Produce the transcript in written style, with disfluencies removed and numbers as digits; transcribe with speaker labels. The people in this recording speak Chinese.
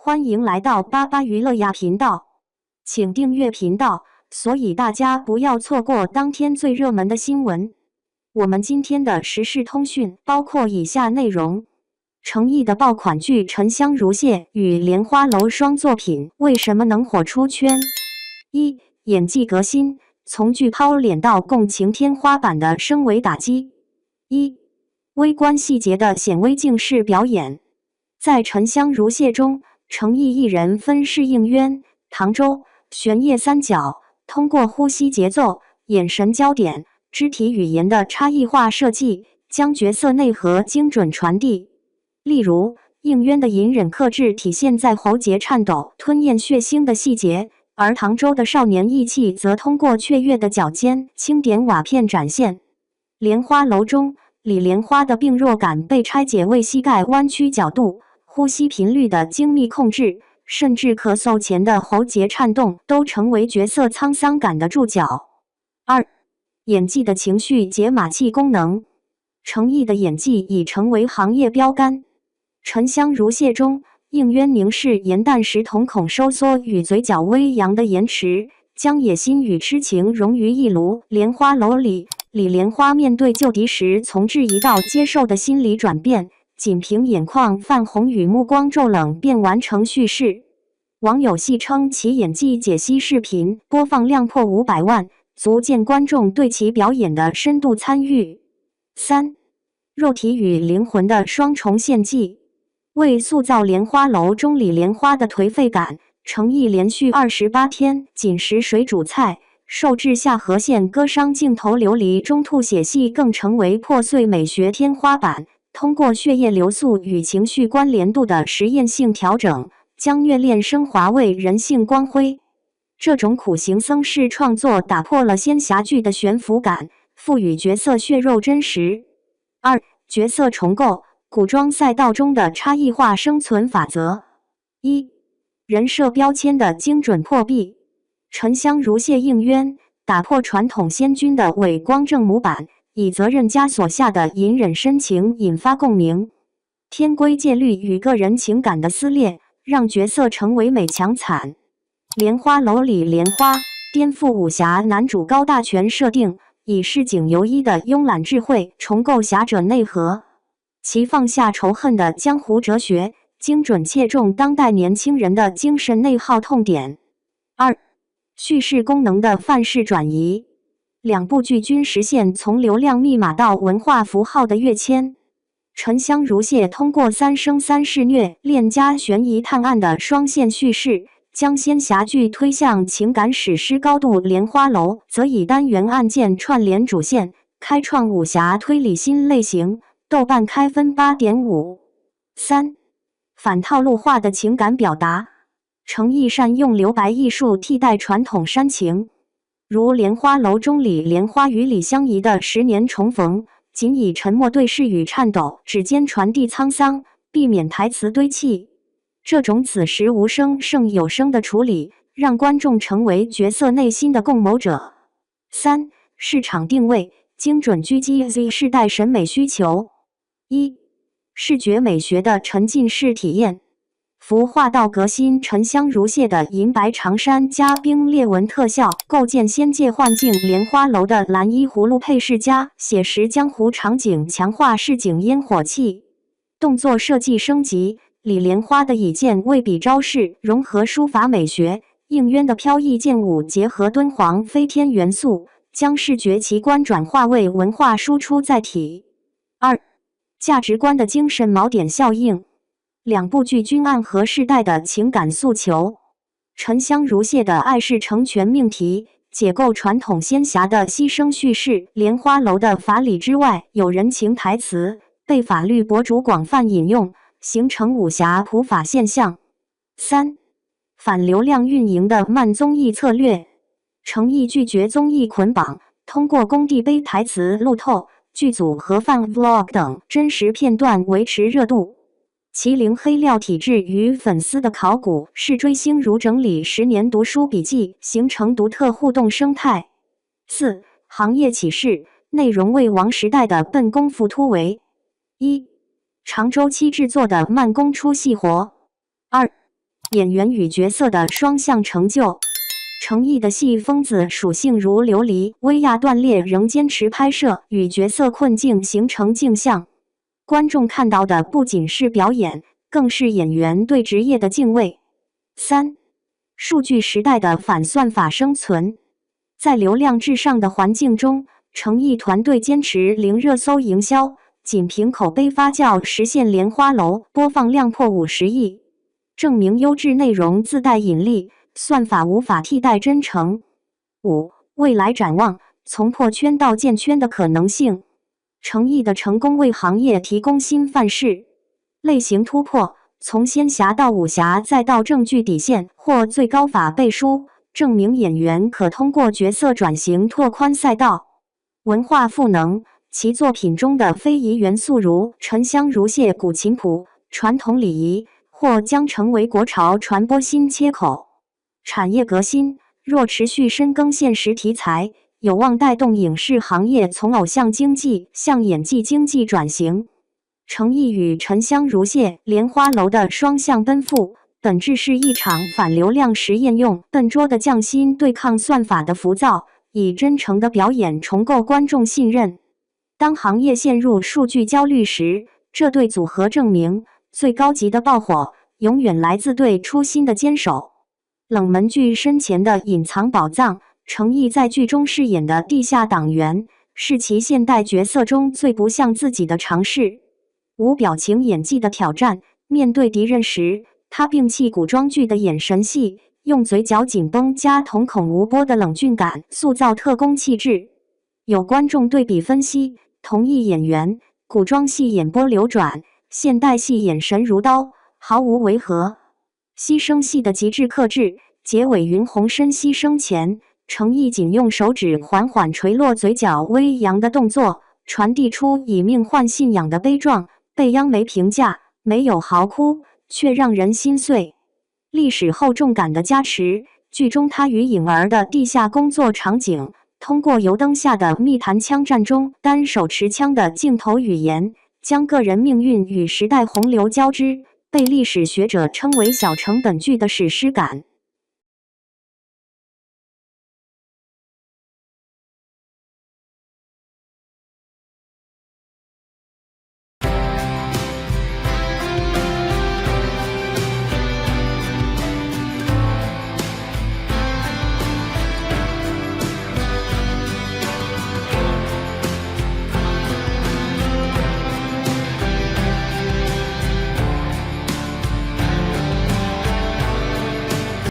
Speaker 1: 欢迎来到巴巴娱乐呀频道，请订阅频道，所以大家不要错过当天最热门的新闻。我们今天的时事通讯包括以下内容：诚意的爆款剧《沉香如屑》与莲花楼双作品为什么能火出圈？一、演技革新，从剧抛脸到共情天花板的升维打击。一、微观细节的显微镜式表演，在《沉香如屑》中，诚意一人分饰应渊、唐周、玄烨三角，通过呼吸节奏、眼神焦点、肢体语言的差异化设计，将角色内核精准传递。例如，应渊的隐忍克制体现在喉结颤抖、吞咽血腥的细节，而唐周的少年义气则通过雀跃的脚尖、轻点瓦片展现。莲花楼中，李莲花的病弱感被拆解为膝盖弯曲角度、呼吸频率的精密控制，甚至咳嗽前的喉结颤动都成为角色沧桑感的注脚。二、演技的情绪解码器功能，诚意的演技已成为行业标杆。沉香如屑中，应渊凝视颜淡时瞳孔收缩与嘴角微扬的延迟，将野心与痴情融于一炉。莲花楼里，李莲花面对旧敌时从质疑到接受的心理转变，仅凭眼眶泛红与目光骤冷便完成叙事。网友戏称其演技解析视频播放量破500万，足见观众对其表演的深度参与。三、肉体与灵魂的双重献祭，为塑造莲花楼中李莲花的颓废感，诚意连续28天仅食水煮菜，受制下颌线割伤镜头流离中吐血戏更成为破碎美学天花板。通过血液流速与情绪关联度的实验性调整，将虐恋升华为人性光辉。这种苦行僧式创作打破了仙侠剧的悬浮感，赋予角色血肉真实。二、角色重构，古装赛道中的差异化生存法则。一、人设标签的精准破壁，沉香如屑应渊打破传统仙君的伪光正模板，以责任枷锁下的隐忍深情引发共鸣。天规戒律与个人情感的撕裂，让角色成为美强惨。莲花楼里莲花颠覆武侠男主高大全设定，以市井游医的慵懒智慧重构侠者内核。其放下仇恨的江湖哲学，精准切中当代年轻人的精神内耗痛点。二、叙事功能的范式转移，两部剧均实现从流量密码到文化符号的跃迁。沉香如屑通过三生三世虐恋加悬疑探案的双线叙事，将仙侠剧推向情感史诗高度。莲花楼则以单元案件串联主线，开创武侠推理新类型，豆瓣开分 8.5。三、反套路化的情感表达，诚意善用留白艺术替代传统煽情。如莲花楼中李莲花与李相宜的10年重逢，仅以沉默对视与颤抖指尖传递沧桑，避免台词堆砌。这种此时无声胜有声的处理，让观众成为角色内心的共谋者。三、市场定位，精准狙击 Z 世代审美需求。一、视觉美学的沉浸式体验，服化道革新沉香如屑的银白长衫加冰裂纹特效，构建仙界幻境。莲花楼的蓝衣葫芦配饰加写实江湖场景，强化市井烟火气。动作设计升级，李莲花的以剑为笔招式融合书法美学，应渊的飘逸剑舞结合敦煌飞天元素，将视觉奇观转化为文化输出载体。二、价值观的精神锚点效应，两部剧均暗合世代的情感诉求。沉香如屑的爱是成全命题，解构传统仙侠的牺牲叙事；莲花楼的法理之外有人情台词，被法律博主广泛引用，形成武侠普法现象。三、反流量运营的慢综艺策略，诚意拒绝综艺捆绑，通过工地杯台词路透、剧组盒饭 vlog 等真实片段维持热度。麒麟黑料体制与粉丝的考古是追星如整理10年读书笔记，形成独特互动生态。四、行业启示，内容为王时代的笨功夫突围。一、长周期制作的慢工出细活。二、演员与角色的双向成就。程毅的戏疯子属性如琉璃、威亚断裂，仍坚持拍摄与角色困境形成镜像。观众看到的不仅是表演，更是演员对职业的敬畏。3. 数据时代的反算法生存。在流量至上的环境中，程毅团队坚持零热搜营销，仅凭口碑发酵实现莲花楼播放量破50亿，证明优质内容自带引力，算法无法替代真诚。5. 未来展望，从破圈到建圈的可能性。程毅的成功为行业提供新范式，类型突破，从仙侠到武侠再到正剧底线或最高法背书，证明演员可通过角色转型拓宽赛道。文化赋能，其作品中的非遗元素如沉香如屑、古琴谱、传统礼仪，或将成为国潮传播新切口。产业革新，若持续深耕现实题材，有望带动影视行业从偶像经济向演技经济转型。程毅与沉香如屑、莲花楼的双向奔赴，本质是一场反流量实验，用笨拙的匠心对抗算法的浮躁，以真诚的表演重构观众信任。当行业陷入数据焦虑时，这对组合证明，最高级的爆火永远来自对初心的坚守。冷门剧深潜的隐藏宝藏，程毅在剧中饰演的地下党员，是其现代角色中最不像自己的尝试。无表情演技的挑战，面对敌人时，他摒弃古装剧的眼神戏，用嘴角紧绷加瞳孔无波的冷峻感塑造特工气质。有观众对比分析，同一演员，古装戏眼波流转，现代戏眼神如刀，毫无违和。牺牲戏的极致克制，结尾云红参牺牲前，程毅仅用手指缓缓垂落嘴角微扬的动作，传递出以命换信仰的悲壮。被央媒评价没有嚎哭，却让人心碎。历史厚重感的加持，剧中他与颖儿的地下工作场景，通过油灯下的密谈枪战中单手持枪的镜头语言，将个人命运与时代洪流交织，被历史学者称为小成本剧的史诗感。